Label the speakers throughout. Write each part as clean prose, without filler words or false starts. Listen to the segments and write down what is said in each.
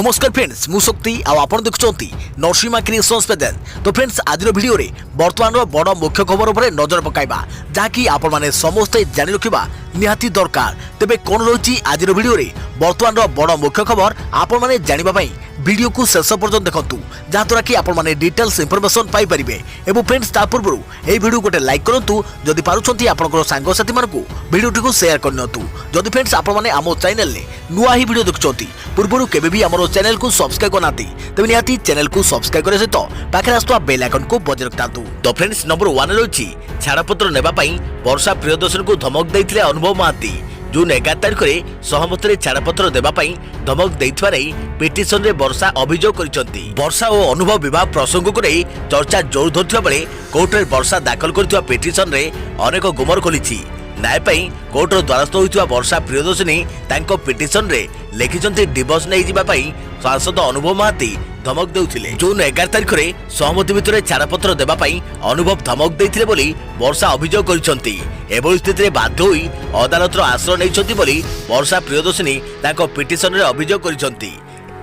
Speaker 1: नमस्कार फ्रेंड्स मु शक्ति आपण देखुंती नरसिंहा क्रिएशंस पेज। तो फ्रेंड्स आज वीडियो रे वर्तमान बड़ मुख्य खबर उपर नजर पकाइबा जहाँकि आपण माने समस्ते जानि रखिबा निहाती दरकार। तेबे कोन रही आज वीडियो रे वर्तमान बड़ मुख्य खबर आपण माने जानिबा पई वीडियो को शेष पर्यंत देखंतु जहाँद्वारा कि आपण माने डिटेल्स इंफॉर्मेशन पाई परिबे। एवं फ्रेंड्स ता पूर्व ए वीडियो गोटे लाइक करंतु जदि पारुछंती आपनकर सांग साथी मानकु वीडियो को शेयर करनतु। जदि फ्रेंड्स आपण माने आमो चैनल ले नुआ ही वीडियो देखुछंती पूर्व केबे भी हमरो चैनल को सब्सक्राइब करनाती तबे निहाती चैनल को सब्सक्राइब करे सहित पाखे आस्तुवा बेल आइकन को बजाय रखतांतु। तो फ्रेंड्स नंबर 1 रही छाड़पत्र नेबा पई वर्षा प्रियदर्शन को धमक देइथिले अनुभव महांती। जून 11 तारिख में सहमत छाड़पत्र देवाई धमक देइथिबा पिटिशन रे वर्षा अभियोग करिसंती। वर्षा और अनुभव विवाह प्रसंग को नहीं चर्चा जोर धरथिबा बेले कोर्ट रे वर्षा दाखल करथिबा पिटिशन रे अनेक गुमर खोलिछि। न्याय पई कोर्ट द्वारस्थ होइथिबा वर्षा प्रियदर्शनी तांको पिटिशन रे लेखिसंती डिवोर्स नै जिबा पई सांसद अनुभव महांती धमक देउथिले। जून 11 तारिख में सहमति भितर छाड़पत्र देवाई अनुभव धमक देइथिले बोली वर्षा अभियोग करिसंती। एभली स्थिति बाध्य होई अदालतर आश्रय नैछंती बोली वर्षा प्रियदर्शनी तांको पिटिशन रे अभियोग करिसंती।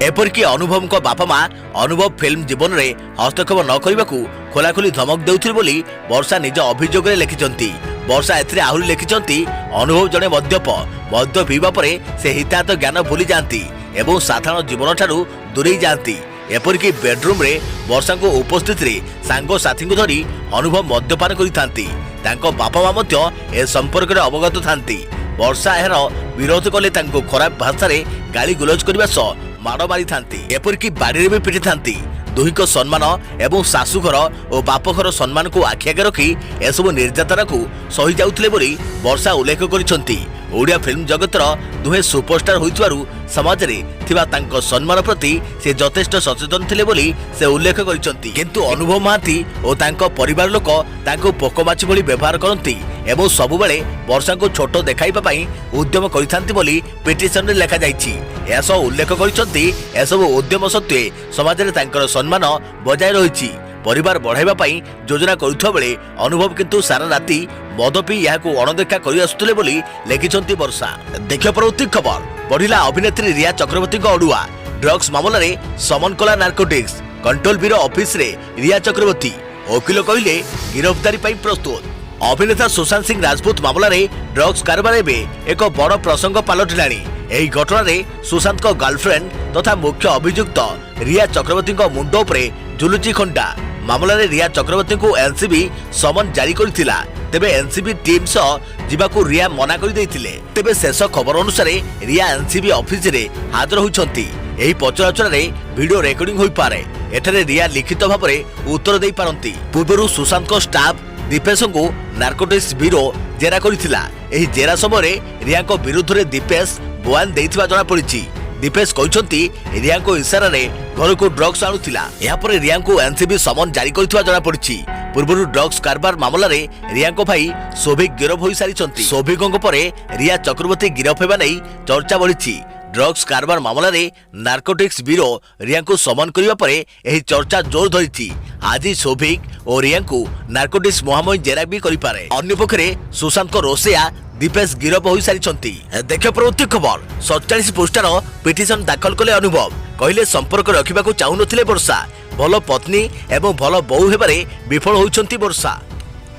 Speaker 1: एपरिकी अनुभव बापा मां अनुभव फिल्म जीवन में हस्तक्षेप न करने खोलाखोली धमक देउथिले बोली वर्षा निज अभियोग रे लिखिसंती। वर्षा एथिरे आहुरी लिखिसंती अनुभव जड़े मद्य पीवा परे से हिताहित ज्ञान भूली जाती एवं साधारण जीवन ठारू दूरे जाती। एपरिकी बेडरूम रे वर्षा को उपस्थित रे सांग साथी को धरी अनुभव मद्यपान करिथांती। तांको बापा मां मध्य ए संपर्क रे अवगत थांती। वर्षा एहर विरोध कले तांको खराब भाषा रे गाली गुलज करबा सह माड़ मारी थांती। एपरिकी बाड़ी रे भी पिटी थांती। दुहिक सम्मान एवं शाशुघर और बापघर सम्मान को आखि आगे रखी एसबू निर्यातना को सही जाउथिले बोली वर्षा उल्लेख करिसंती। ओडिया फिल्म जगतर दुहे सुपरस्टार होइथिबारु समाज रे थिबा तांको सम्मान प्रति से यथेष्ट सचेतन थिले बोली से उल्लेख करिसंती। किंतु अनुभव महांती और तांको परिवार लोक तांको पोकमाछि भली व्यवहार करंती एवं सबुबेले वर्षा को छोट देखाइबा पई उद्यम करिथांती बोली पिटिशन रे लेखा जाइछि। एसो उल्लेख करिसंती एसबू उद्यम सत्वे समाज रे तांकर सम्मान बजाय रहिछि। परिवार बढ़ाइबा पई योजना करुथबा बेले अनुभव किंतु सारा राति मद पी यहाँ अणदेखा कर आसुले बोली लिखिसंती वर्षा। देखियो परवर्ती खबर बढ़िला अभिनेत्री रिया चक्रवर्ती अड़ुआ ड्रग्स मामला रे समन कला नार्कोटिक्स कंट्रोल ब्यूरो ऑफिस रे रिया चक्रवर्ती वकिल कहले गिरफ्तारी पई प्रस्तुत। अभिनेता सुशांत सिंह राजपूत मामला रे ड्रग्स कारबार एक बड़ प्रसंग पलटिलाणी। एही घटना रे सुशांत को गर्लफ्रेंड तथा मुख्य अभियुक्त रिया चक्रवर्ती मुंड उपरे झुलुची खंडा। मामला रे रिया चक्रवर्ती को एनसीबी समन जारी करथिला। तेबे एनसीबी टीम सह जिबाकू रिया मना कर देइथिले। तेबे शेष खबर अनुसार रिया एनसीबी ऑफिस रे हाजर होइछंती। एही पचराचरा रे वीडियो रेकॉर्डिंग होई पारे। एठारे रिया लिखित भाव में उत्तर देई पारंती। पूर्वरु सुशांत को स्टाफ दीपेश को नार्कोटिक्स ब्यूरो जेरा करथिला। एही जेरा समय रिया को विरुद्ध रे दीपेश बयान देइथिबा जणा पड़िछि। दीपेश कहते रिया को इशारा रे घर को ड्रग्स आणुथिला। या पर रिया को एनसीबी समन जारी करथिबा जणा पड़िछि। पूर्व ड्रग्स कारबार मामला रे रिया को भाई सोभिक गिरफ होई सारिछंती। सोभिक परे रिया चक्रवर्ती गिरफ हेबा नै चर्चा बढ़िछि। ड्रग्स कारबार मामला रे नार्कोटिक्स ब्यूरो रिया को समन करिबा परे एही चर्चा जोर धरिछि। आज सोभिक और रिया को नार्कोटिक्स महामय जेरा भी करि पारे। अन्य पक्षरे सुशांत को रोसेया दीपेश गिरफ हो सारी। देखियो परवर्ती खबर 47 पृष्ठार पिटिशन दाखल कले अनुभव कहले संपर्क रखा चाहू नथिले वर्षा भल पत्नी एवं भल बहु हेबारे विफल होइछंती वर्षा।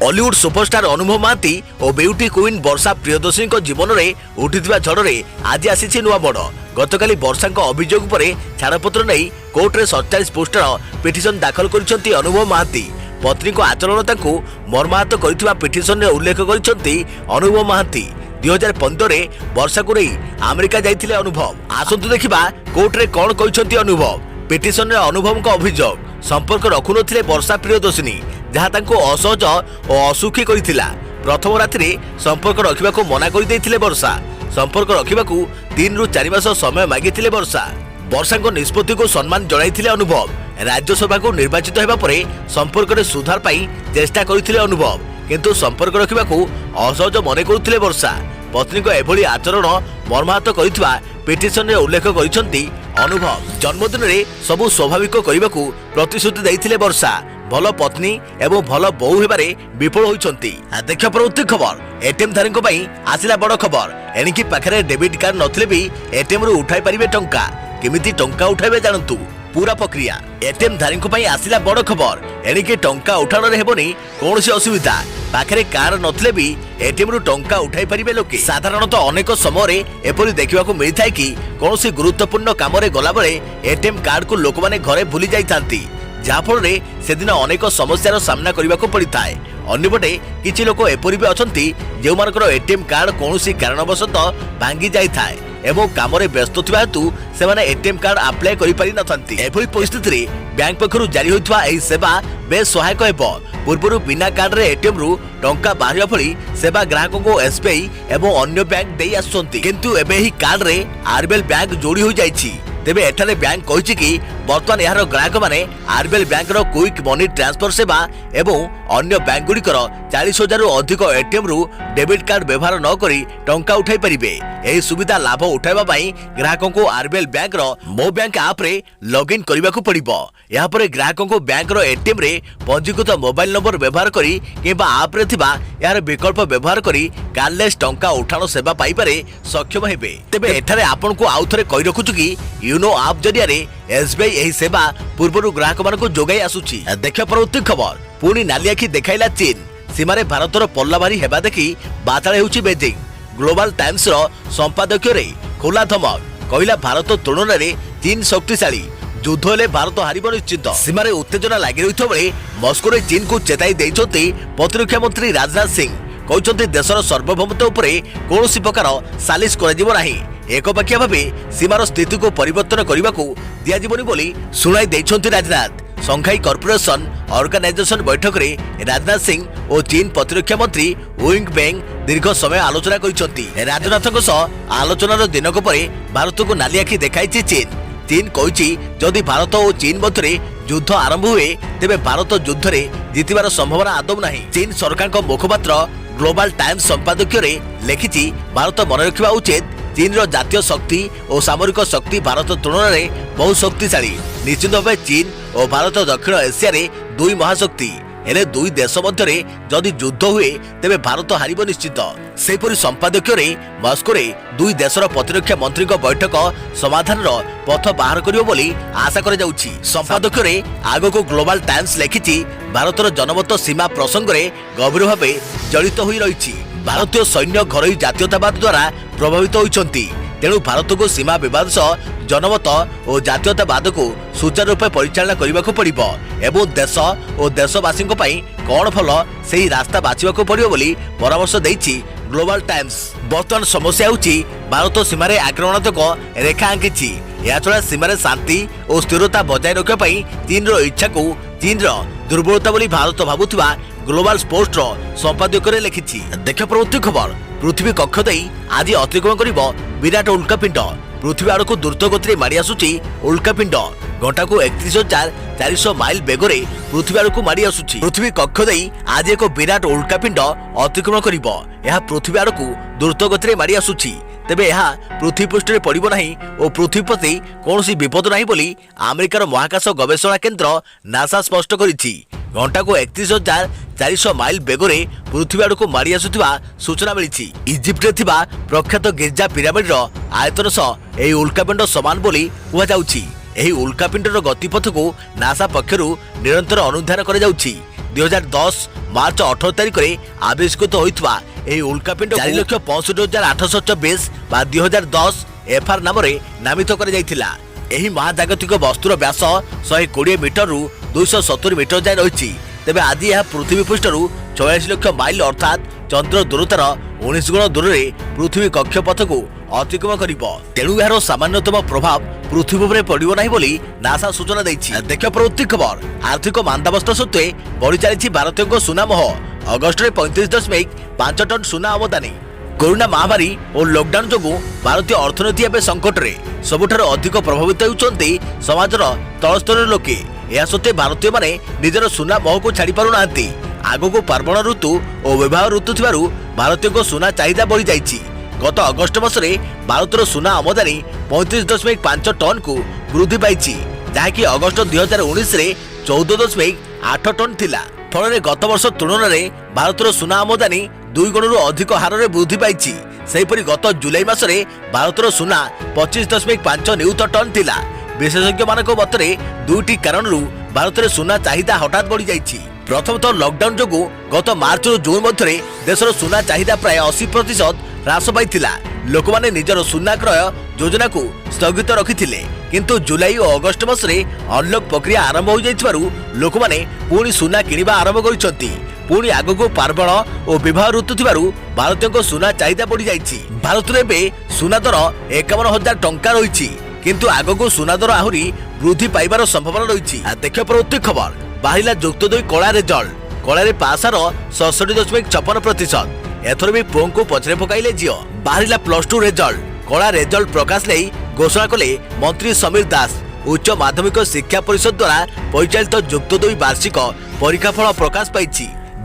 Speaker 1: हॉलीवुड सुपरस्टार अनुभव महांती और ब्यूटी क्वीन वर्षा प्रियदर्शनी जीवन में उठिथिबा झड़े आज आसी नुआ बड़। गतकाली वर्षा अभियोग पर छाड़पत्र नहीं कोर्ट रे 47 पृष्ठार पिटिशन दाखल करिसंती अनुभव महांती। पत्नी को आचरण तांको मर्माहत करथिबा पिटिशन रे उल्लेख करिसंती अनुभव महांती। 2015 रे वर्षा को नहीं अमेरिका जाइथिले अनुभव। आसंतु देखिबा कोर्ट रे कोन कहिसंती अनुभव। पिटिशन रे अनुभव का अभियोग संपर्क रखु नथिले वर्षा प्रियदर्शनी जहाँ तांको असहज और असुखी करिथिला। प्रथम रात्रि संपर्क रखिबाको मना करि दैथिले वर्षा। संपर्क रखिबाको 3 रु 4 मास समय मागिथिले वर्षा। वर्षा को निष्पत्ति को सम्मान जणाइथिले अनुभव। राज्यसभा को निर्वाचित हेबा परे संपर्क रे सुधार पाई चेष्टा करिथिले अनुभव किंतु संपर्क रखिबाको असहज मने करुथिले वर्षा। पत्नी को एभली आचरण मर्माहत करिथिबा पिटिशन रे उल्लेख करिसंती अनुभव। जन्मदिन रे सबु स्वाभाविक करिबाकू प्रतिश्रुति दैथिले वर्षा भल पत्नी एवं भल बहु हेबारे विफल होइछंती। देखियो परवर्ती खबर एटीएम धारी आसिला बड़ खबर। एणिकी पाखरे डेबिट कार्ड नथिले भी एटीएम रु उठाई परिबे टंका। केमिति टंका उठाइबे जानतु पूरा प्रक्रिया एटीएम धारी आसिला बड़ खबर एणिके टंका उठाण हेबनी कौन असुविधा पाखे कार नथिले भी एटीएम रु टंका उठाई परिबे लोके साधारणतः अनेक समय एपरि देखिबाकू मिलता है कि कौन गुरुत्वपूर्ण काम गला बेले एटीएम कार्ड को लोक माने घरे भूली जाइथांती जाफल से दिन अनेक समस्यार सामना करने को पड़ता है। अन्यपटे किछि लोक एपरि भी अछंती जे मानकर एटीएम कार्ड कौनसी कारणवशत भांगी जाइथाय एवं काम व्यस्त थिबा हेतु सेमाने एटीएम कार्ड अप्लाई करि पारि नथंती। एभली परिस्थिति रे बैंक पक्षरु जारी होइथवा एही सेवा बेस सहायक हेबो। पूर्वरु बिना कार्ड रे एटीएम रु टंका बाहरिया भली सेवा ग्राहक को एसबीआई एवं अन्य बैंक देई आसुचंती किंतु एबे ही कार्ड रे आरबीएल बैंक जोड़ी हो जाइछि। तेबे एठारे बैंक कहिछि कि वर्तमान यार ग्राहक माने आरबीएल बैंक रो क्विक मनी ट्रांसफर सेवा एवं अन्य बैंक गुड़िकर 40,000 रु अधिक एटीएम रु डेबिट कार्ड व्यवहार न करी टंका उठाई परिबे। एही सुविधा लाभ उठाइबा पई ग्राहकों को आरबीएल बैंक रो मो बैंक ऐप रे लॉगिन करिबाकू पड़िबो। या परे ग्राहकों को बैंक रो एटीएम रे पंजीकृत मोबाइल नंबर व्यवहार करी किबा ऐप रे थिबा यार विकल्प व्यवहार करी कार्डलेस टंका उठाण सेवा पाई पारे सक्षम हेबे। तेबे एठारे आपन को आउ थरे कहि रखुछु कि यूनो ऐप जरिया रे एसबीआई एही सेवा पूर्वरु ग्राहक मानक जोगाई आसुची। देखियो परवर्ती खबर पुणी नाली आखि देखाइला चीन सीमारे भारतर पल्ला भारी हेबा देखि बाताळ हेउची बेजिंग। ग्लोबल टाइम्स रो संपादकीय रे खोला धमक कहिला भारत तुलना रे चीन शक्तिशाली युद्ध हेले भारत हारिब निश्चित। सीमारे उत्तेजना लागि रहिथो बेले मस्को रे चीन को चेताई दैछथि प्रतिरक्षा मंत्री राजनाथ सिंह कहते देशर सार्वभौमत्व उपरे कौनसी प्रकार सालिश कराजिबो नाही एकपाखिया भावे सीमार स्थिति को परिवर्तन करने को दियाजिबोनी बोली सुनाई दैछथि राजनाथ। संघाई कॉर्पोरेशन ऑर्गेनाइजेशन बैठक में राजनाथ सिंह और चीन प्रतिरक्षा मंत्री विंग बेंग दीर्घ समय आलोचना करिसेंति। राजनाथक सह आलोचनार दिनक परे भारत को नाली आखि देखाइछि चीन। चीन कहिछि जदि भारत और चीन मध्य युद्ध आरंभ हुए तेबे भारत युद्ध रे जीतिबार संभावना आदौ नाही। चीन सरकार मुखपात्र ग्लोबल टाइम्स संपादकीय रे लिखिछि भारत मन रखिबा उचित चीन रो जातीय शक्ति और सामरिक शक्ति भारत तुलना में बहुत शक्तिशाली। निश्चित भाव चीन और भारत दक्षिण एशिया रे दुई महाशक्ति हेले दुई देश मध्य जदि युद्ध हुए तेबे भारत हारिब निश्चित। सेपरि संपादकीय रे मस्को रे दुई देशर प्रतिरक्षा मंत्री बैठक समाधान पथ बाहर करियो बोली आशा करा जाउछि। संपादकीय रे आगो ग्लोबल टाइम्स लिखिछि भारतर जनमत सीमा प्रसंग रे गंभीर भावे जड़ित होई रहिछि। भारतीय सैन्य घरोई जातीयतावाद द्वारा प्रभावित होइछंती तेणु भारत को सीमा विवाद सह जनमत और जातीयतावाद को सुचारू रूपे परिचालना करने को पड़िबो एवं देश और देशवासी कौन भल से रास्ता बाछिबा को पड़िबो बोली परामर्श दैछि ग्लोबल टाइम्स। वर्तमान समस्या होछि भारत सीमार आक्रमणात्मक रेखा आंकिछि। या छड़ा सीमार शांति और स्थिरता बजाय रखिबा पई चीन रो इच्छा को चीन रो दुर्बलता बोली भारत भाबुथिबा ग्लोबल पोस्ट रो संपादकीय लिखिछि। देख प्रवृत्ति खबर पृथ्वी कक्ष देई आज अतिक्रमण करिबो विराट उल्कापिंड। पृथ्वी आड़क द्रुत गति माड़ी आसुची उल्कापिंड घंटा को 31,400 माइल बेगरे पृथ्वी आड़क माड़ी आसुची। पृथ्वी कक्ष देई आज एक विराट उल्कापिंड अतिक्रमण करिबो। यह पृथ्वी आड़क द्रुत गति माड़ी आसुची तेबे यह पृथ्वी पृष्ठ पड़िबो नाही और पृथ्वी प्रति कौनसी विपद नाही बोली अमेरिकार महाकाश गवेषणा केन्द्र नासा स्पष्ट करिछि। घंटा को 31,400 माइल बेगरे पृथ्वी आड़क माड़ी आसुथिबा सूचना मिली। इजिप्ट रे थिबा प्रख्यात गिर्जा पिरामिड आयतन सह एही उल्कापिंड समान बोली कुहा जाउछि। एही उल्कापिंडर गतिपथ को नासा पक्षरु निरंतर अनुधान करा जाउछि। 2010 मार्च 18 तारिख रे आविष्कृत होइतबा एही उल्कापिंड 4,65,824 बा 2010 एफआर नाम रे नामित करा जायथिला। एही महाजागतिक वस्तुर व्यास 120 मीटर रु 270 मीटर जाय रहिछि। तेबे आज यह पृथ्वी पृष्ठरु 44 लाख माइल अर्थात चंद्र दूरतार 19 गुण दूर रे पृथ्वी कक्षपथ को अतिक्रमण करिबो। तेणु यार सामान्यतम प्रभाव पृथ्वी उपरे पड़िबो नाही बोली नासा सूचना दैछि। देख प्रवृत्ति खबर आर्थिक मांदावस्था सत्वे बढ़ी चली भारतीय सुना मोह। अगस्ट रे 35.5 टन सुना आमदानी। कोरोना महामारी और लॉकडाउन जोगु भारतीय अर्थनीति एवं संकट रे सबुठार अधिक प्रभावित होउचंती समाजर तलस्तर लोके। या सत्वे भारतीय माने निजर सुना मोह को छाड़ी पारु नांती। आगो को पार्वण ऋतु और विवाह ऋतु थिबारु भारतीय को सुना चाहिदा बढ़ी जाइछि। गत अगस्ट मासरे भारतर सुना आमदानी 35.5 टन को वृद्धि पाइछि जहाँकि अगस्ट 2019 रे 14.8 टन थिला। फल गत वर्ष तुलन में भारतर सुना आमदानी 2 गुण अधिक हार में वृद्धि पाई। सेहीपरि गत जुलाई मासरे भारतर सुना 25.5 नियुत टन थिला। विशेषज्ञ मानक मतरे दुईटी कारणरू भारत में सुना चाहिदा हठात बढ़ी जाइछि। प्रथमतः लॉकडाउन जोगु गत मार्च रो जून मध्य देशर सुना चाहिदा प्राय 80% ह्रास पाइथिला। लोकमाने निजर सुना क्रय योजना को स्थगित रखिथिले, किंतु जुलाई और अगस्त मासरे अनलॉक प्रक्रिया आरंभ हो जाइथिबारु लोकमाने पुणी सुना किनिबा आरंभ करिसंती। पुणी आगको पार्वण और विवाह ऋतु थिबारु भारतीय सुना चाहिदा बढ़ी जाइछि। भारत में सुना दर 51,000 टंका रही, किंतु आगको सुना दर आहुरी वृद्धि पाइबार संभावना रही। देखिए परवर्ती खबर बाहिला जुक्त 2 कला रिजल्ट। कलारे पासार 67.56%। एथर भी पुओं को पचरे पकाइले झील। बाहरिला +2 रिजल्ट। कला रिजल्ट प्रकाश नहीं घोषणा कले मंत्री समीर दास। उच्च माध्यमिक शिक्षा परिषद द्वारा परिचालित जुक्त 2 वार्षिक परीक्षाफल प्रकाश पाई।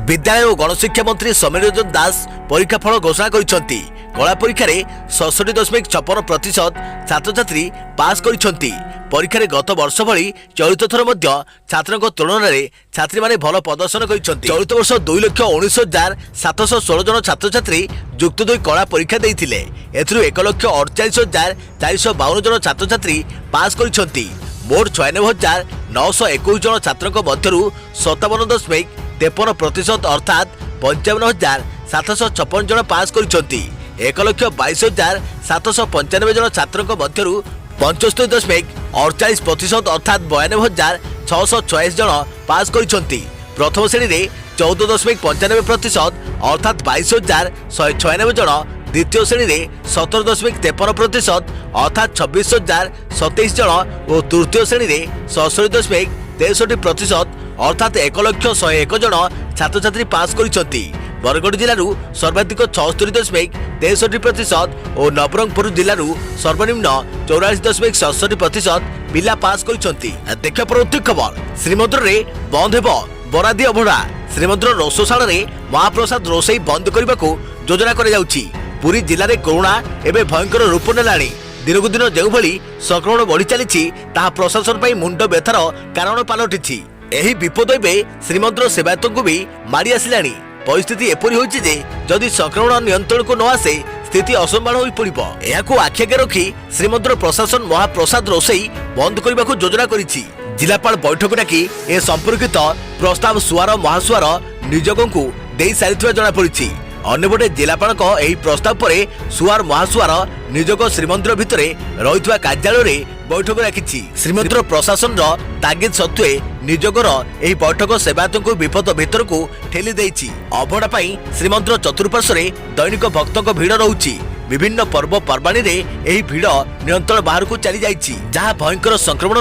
Speaker 1: विद्यालय और गणशिक्षा मंत्री समीर रंजन दास परीक्षाफल घोषणा करिसेंती। कला परीक्षा 67.56% छात्र छात्री पास करिसेंती। परीक्षा गत वर्ष भली चलित थर मध्य छात्रों तुलन में छात्री माने भल प्रदर्शन करिसेंती। चलित वर्ष 2,19,716 जन छात्र छात्री जुक्त 2 कला परीक्षा देइथिले। एथरु 1,48,452 जन छात्र छात्री पास करिसेंती। मोट 96,921 जन छात्रों मध्यरु 57.53% अर्थात 55,756 जन पास करिसेंती। 1,22,795 जन छात्रों मध्यरु 75.48% अर्थात 92,646 जन पास करिसेंती। प्रथम श्रेणी में 14.95% अर्थात 22,196 जन, द्वितीय श्रेणी में 17.53% अर्थात 26,027 जन और तृतीय श्रेणी में 67.63% अर्थात 1,101 जन छात्र छात्री पास करिसेंती। बरगढ़ जिलू सर्वाधिक 76.63% और नवरंगपुर जिलू सर्वनिम्न 44.67% पिला पास करिसेंती। देखिए परवर्ती खबर श्रीमंदिर रे बंद हेबो बरादी अभड़ा। श्रीमंदिर रोषशाला रे महाप्रसाद रोषई बंद करने को योजना करा जाउछि। पुरी जिले में कोरोना एवं भयंकर रूप नेलाणी। दिनकू दिन जो भली संक्रमण बढ़ी चली प्रशासन पर मुंड व्यथार कारण पलटि। एही विपद एवं श्रीमंदिर सेवायतों को भी माड़ी आसिलाणी। परिस्थिति एपरी होइछि जे जदि संक्रमण नियंत्रण को न आसे स्थिति असंभाल हो पड़िबो। एहाकू आखि आगे रखी श्रीमंदिर प्रशासन महाप्रसाद रोषई बंद करने को योजना करिछि। जिलापाल बैठक डाकी ए संपर्कित प्रस्ताव सुआर महासुआर नियोगों को दे सारिथिबा जଣା पड़िछि। अन्यपटे जिलापाल प्रस्ताव पर सुआर महासुआर नियोग श्रीमंदिर भितर रही कार्यालय बैठक रखी। श्रीमंदिर प्रशासन तागिद सत्वे नियोगर यह बैठक सेवायतों को विपद भितर को ठेली देछि। अभड़ा पाई श्रीमंदिर चतुर्पार्श्व दैनिक भक्तों भीड़ रहुछि। विभिन्न पर्व पर्वाणी रे यही भीड़ नियंत्रण बाहर को चली जाइछि, जहाँ भयंकर संक्रमण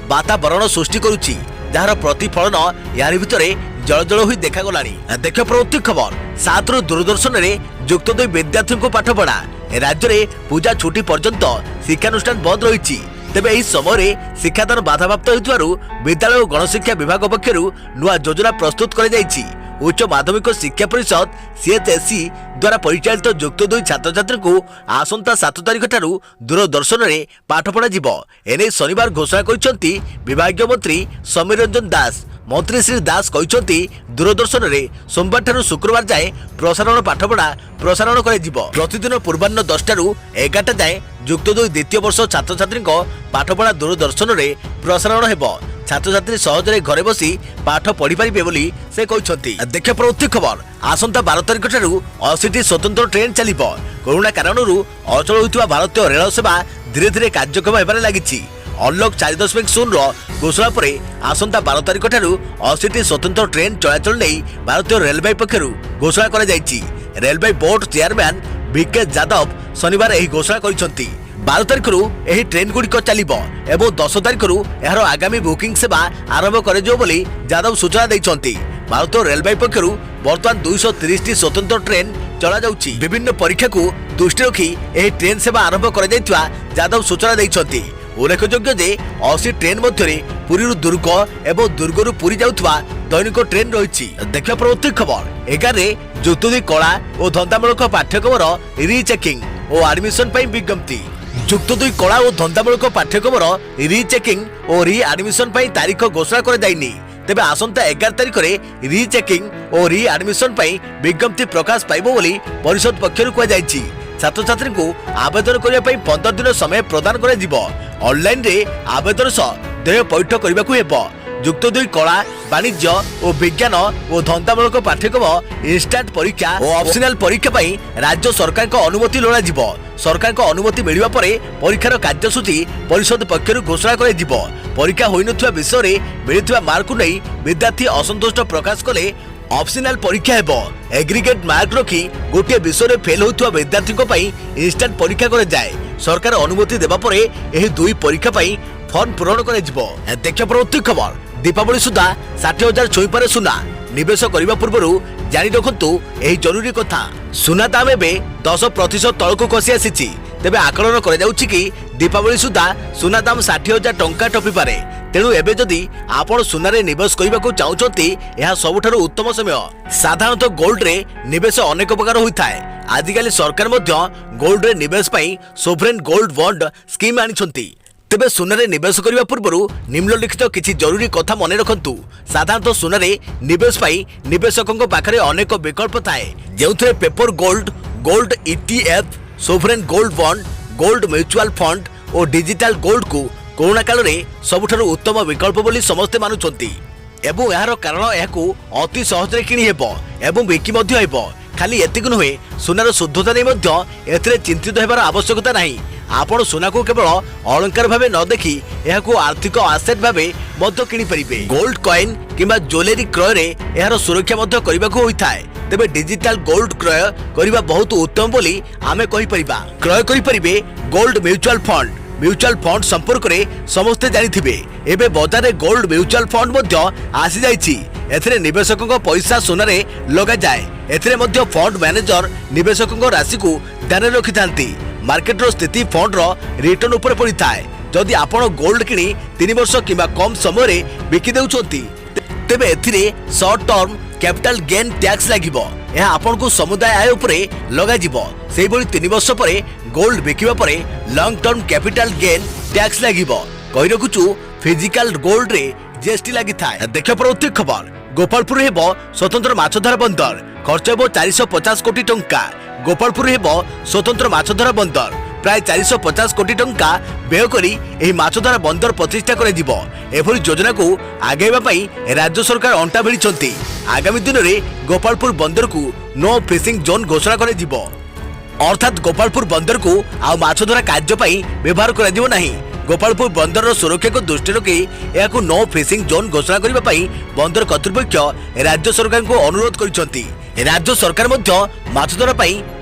Speaker 1: वातावरण सृष्टि करुछि, जार प्रतिफलन यार भितर जलजल हुई देखागलानी। देखिए परवर्ती खबर 7 रु दूरदर्शन रे जुक्त 2 विद्यार्थी को पाठपढ़ा। राज्य में पूजा छुट्टी पर्यंत शिक्षानुष्ठान बंद रही। तेबे एही समय शिक्षादान बाधाप्राप्त होइथिबारु विद्यालय और गणशिक्षा विभाग पक्षरु नुआ योजना प्रस्तुत कर जाइछि। उच्च माध्यमिक शिक्षा परिषद CHSE द्वारा परिचालित जुक्त 2 छात्र छात्री को आसंता 7 तारिख ठारू दूरदर्शन रे पाठ पढ़ा जिवो। एने शनिवार घोषणा करिसेंती विभागीय मंत्री समीर रंजन दास। मंत्री श्री दास कहते दूरदर्शन रे सोमवार ठारू शुक्रवार जाए प्रसारण पाठपढ़ा प्रसारण कर प्रतिदिन पूर्वाह्न 10 टारू 11टा जाए जुक्त 2 द्वितीय वर्ष छात्र छात्री पाठपढ़ा दूरदर्शन रे प्रसारण हेबो। छात्र छात्री सहजरे घरे बसी पाठ पढ़ी पारिबे बोली से कहते। देखिए परवर्ती खबर आसंता 12 तारिख ठारू 80टी स्वतंत्र ट्रेन चलिबो। कोरोना कारणरू अचल होइतिबा भारतीय रेल सेवा धीरे धीरे कार्यक्षम हेबारे लागिछि। अनलॉक 4.0 घोषणा पर आसंता 12 तारिख ठारू 80टी स्वतंत्र ट्रेन चलाचल नहीं भारतीय रेलवे पक्षरु घोषणा करा जाइछि। Railway board chairman VK Yadav शनिवार यही घोषणा करिसेंती। 12 तारिख रु एही ट्रेन गुड़िक चलिबो एवं 10 तारिख रु एहार आगामी बुकिंग सेवा आरंभ कराଯିବ बोली यादव सूचना दैछंती। भारतीय रेलवे पक्षरु वर्तमान 230टी स्वतंत्र ट्रेन चला जाउछि। विभिन्न परीक्षा को दृष्टि रखी एही ट्रेन सेवा आरंभ करा जाइतिबा यादव सूचना दैछंती। उल्लेखयोग्य जे 80 ट्रेन मध्य पुरी दुर्ग एवं दुर्गरु पुरी जाउथबा दैनिक ट्रेन रही। देखिए परवर्ती खबर 11 जुक्त 2 कला और धंदामूलक पाठ्यक्रम रीचेकिंग और एडमिशन विज्ञप्ति। जुक्त 2 कला और धंदामूलक पाठ्यक्रम रीचेकिंग और री एडमिशन तारीख घोषणा कर जाइनी। तेबे आसंता 11 तारिख रे रीचेकिंग और री एडमिशन विज्ञप्ति प्रकाश पाइबो बोली परिषद पक्षरु कह जाइछि। छात्र छात्री को आवेदन करने 15 दिन समय प्रदान कर ऑनलाइन रे आवेदन सह देय पैठ करने को युक्त 2 कला वाणिज्य और विज्ञान और धंदामूलक पाठ्यक्रम इंस्टांट परीक्षा और ऑप्शनल परीक्षा पाई राज्य सरकार को अनुमति लोड़ा जिवो। सरकार को अनुमति मिलिबा परे परीक्षार कार्यसूची परिषद पक्षरु घोषणा करे जिवो। परीक्षा होई नथिबा विषय रे मिलिथिबा मार्क को नहीं विद्यार्थी असंतुष्ट प्रकाश कले ऑप्शनल परीक्षा हेबो। एग्रीगेट मार्क रखी गोटे विषय रे फेल होतुवा विद्यार्थी को पाई इंस्टांट परीक्षा करे जाय। सरकार अनुमति देबा परे एही 2 परीक्षा पाई फॉर्म पूरण करे जिवो। देखियो परवर्ती खबर दीपावली सुधा 60,000 छुई पारे सुना निवेश करने पूर्व जानी रखु यही जरूरी कथा। सुना दाम एवं 10% तलक खसी आसी तेज आकलन कि दीपावली सुधा सुना दाम 60,000 टंका टपी पारे। तेणु एबे जदि आपण सुनारे निवेश करने को चाहते यह सबुठारु उत्तम समय। साधारणतः गोल्ड रे निवेश अनेक प्रकार होता है। आजिकल सरकार गोल्ड रे निवेश पाई सोवरेन गोल्ड बॉन्ड स्कीम आनिछंती। तेबे सुनारे निवेश करने पूर्व निम्नलिखित किसी जरूरी कथा मन रखु। साधारणतः सुनारे निवेश पाई निवेशकों पाखरे अनेक विकल्प थाए जो paper gold, gold ETF, sovereign gold bond, gold mutual fund और डिजिटल गोल्ड को कोरोना काल में सबुठारु उत्तम विकल्प बोली समस्ते मानुछंती। एवं यार कारण यह अति सहज किणी हेबो एवं बिकी मध्य हेबो। खाली एतिक नुहे सुनार शुद्धता नहीं एथिरे चिंतित हेबार आवश्यकता नहीं। आपण सुना को केवल अलंकार भावे न देखि यह आर्थिक आसेट भावे मध्य किनी परिबे। गोल्ड कॉइन किंबा ज्वेलरी क्रय रे यार सुरक्षा मध्य करबा को होइथाय। तेबे डिजिटल गोल्ड क्रय करबा बहुत उत्तम बोली आमे कहि परिबा। क्रय करि परिबे gold mutual fund. Mutual fund संपर्क में समस्ते जानिथिबे। एबे बाजार रे गोल्ड म्यूचुअल फंड मध्य आसी जाइछि। एथिरे निवेशकों पैसा सोनारे लगा जाए। एथिरे मध्य फंड मैनेजर निवेशकों राशि को ध्यान रखि थांती। मार्केट रो स्थिति फंड रो रिटर्न ऊपर पड़ता है। जदि आपण गोल्ड किनी 3 वर्ष किंबा कम समय रे बिकी देउछंती तेबे एथिरे short term capital gain tax लागिबो। यह आपण को समुदाय आय उपरे लगा जिवो। सेहि भली 3 वर्ष परे गोल्ड बिकिबा परे long term capital gain tax लागिबो। कहि रखुछु फिजिकल गोल्ड रे जीएसटी लागि थाए। देखियो परवर्ती खबर गोपालपुर हेबो स्वतंत्र माछधरा बंदर। खर्च हेबो 450 कोटी टंका। गोपालपुर हेबो स्वतंत्र माछधरा बंदर। प्राय 450 कोटी टंका व्यय करी एही माछधरा बंदर प्रतिष्ठा करे जिवो। एभली योजना को आगेबा पई राज्य सरकार अंटा भिड़िछंती। आगामी दिन में गोपालपुर बंदर को नो फिशिंग जोन घोषणा करे जिवो। अर्थात गोपालपुर बंदर को आ माछधरा कार्य पई व्यवहार करा जिवो नाही। गोपालपुर बंदर सुरक्षा को दृष्टि रखी यह नो फिशिंग जोन घोषणा करने बंदर कर्तृपक्ष राज्य सरकार को अनुरोध करिसंती। राज्य सरकार माछधरा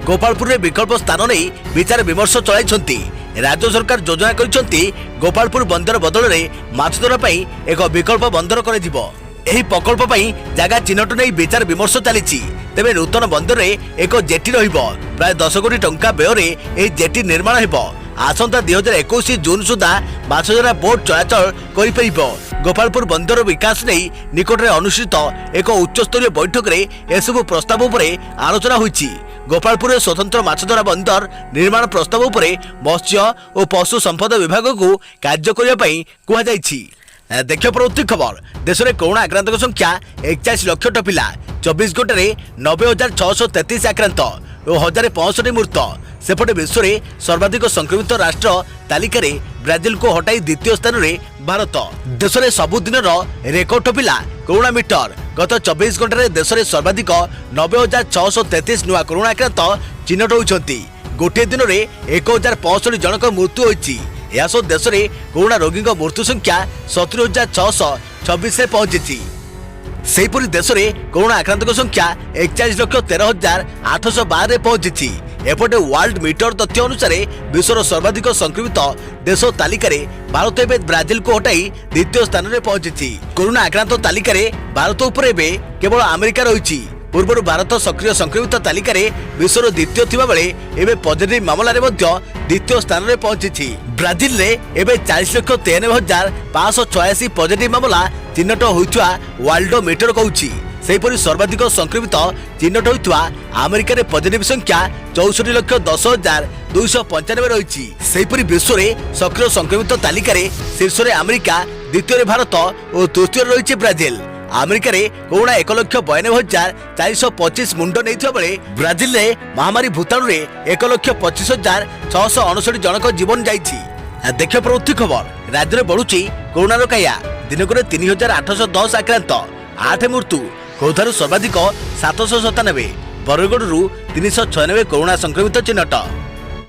Speaker 1: गोपालपुर में विकल्प स्थान नहीं विचार विमर्श चलाइछंती। राज्य सरकार योजना करिसंती गोपालपुर बंदर बदल में माछधरा एक विकल्प बंदर कर एही प्रकल्प पई जगह चिन्हट नहीं विचार विमर्श चली। तेबे नूतन बंदर में एक जेटी रहिबो। प्राय 10 कोटी टंका व्यय रे एही जेटी निर्माण हेबो। आसंता 2021 जून सुधा माछधरा बोट चलाचल करिपरिबो। गोपालपुर बंदर विकास नहीं निकट में अनुष्ठित एक उच्चस्तरीय बैठक में एसबु प्रस्ताव उपरे आलोचना होईछि। गोपालपुर स्वतंत्र माछधरा बंदर निर्माण प्रस्ताव उपरे मत्स्य और पशु संपद विभाग को कार्य करने पई कुहा जाइछि। देखियो परवर्ती खबर देश में कोरोना आक्रांत संख्या 41 लाख टपिला। 24 घंटे 90,633 आक्रांत और 1065 मृत। सेपटे विश्व में सर्वाधिक संक्रमित राष्ट्र तालिका रे ब्राजिल को हटाई द्वितीय स्थान में भारत। देश में सबुदिन रेकर्ड टपिला कोरोना मीटर। गत 24 घंटे देश में सर्वाधिक 90,633 नुआ कोरोना आक्रांत चिन्हट होती। गोटे दिन में 1,065 जनक मृत्यु होती। यह सह देश में कोरोना रोगी मृत्यु संख्या 70,626 पहुंची। सेहीपरि देश में कोरोना आक्रांत संख्या 41,13,812 पहुंची। एपटे वर्ल्ड मीटर तथ्य अनुसार विश्वर सर्वाधिक संक्रमित देश तालिका रे भारत एवं ब्राजिल को हटाई द्वितीय स्थान में पहुंची। कोरोना आक्रांत तालिका रे भारत उपर एवं केवल अमेरिका रही। पूर्व भारत सक्रिय संक्रमित तालिका रे विश्वर द्वितीय थिबा बेले एबे पॉजिटिव मामला रे मध्य द्वितीय स्थान में पहुंची। ब्राजिल रे एबे 40,93,586 पॉजिटिव मामला चिन्हट होइथुआ वर्ल्ड मीटर कहूछि। सेहीपरि सर्वाधिक संक्रमित चिन्हट होइथुआ अमेरिका रे पॉजिटिव संख्या 64,10,295 रही। सेहीपरि विश्व रे सक्रिय संक्रमित तालिका रे शीर्ष रे अमेरिका, द्वितीय रे भारत और तृतीय रही ब्राजिल। ଆମେରିକାରେ କରୋନା 1,92,425 ମୁଣ୍ଡ ନେଇଥିବା ବେଳେ ବ୍ରାଜିଲରେ ମହାମାରୀ ଭୂତାଣୁରେ 1,25,659 ଜଣଙ୍କ ଜୀବନ ଯାଇଛି। ଦେଖିବା ପରବର୍ତ୍ତୀ ଖବର। ରାଜ୍ୟରେ ବଢୁଛି କରୋନାର କାୟା। ଦିନକୁ 3,810 ଆକ୍ରାନ୍ତ, 8 ମୃତ୍ୟୁ। କେଉଁଠାରୁ ସର୍ବାଧିକ 797, ବରଗଡ଼ରୁ 396 କରୋନା ସଂକ୍ରମିତ ଚିହ୍ନଟ।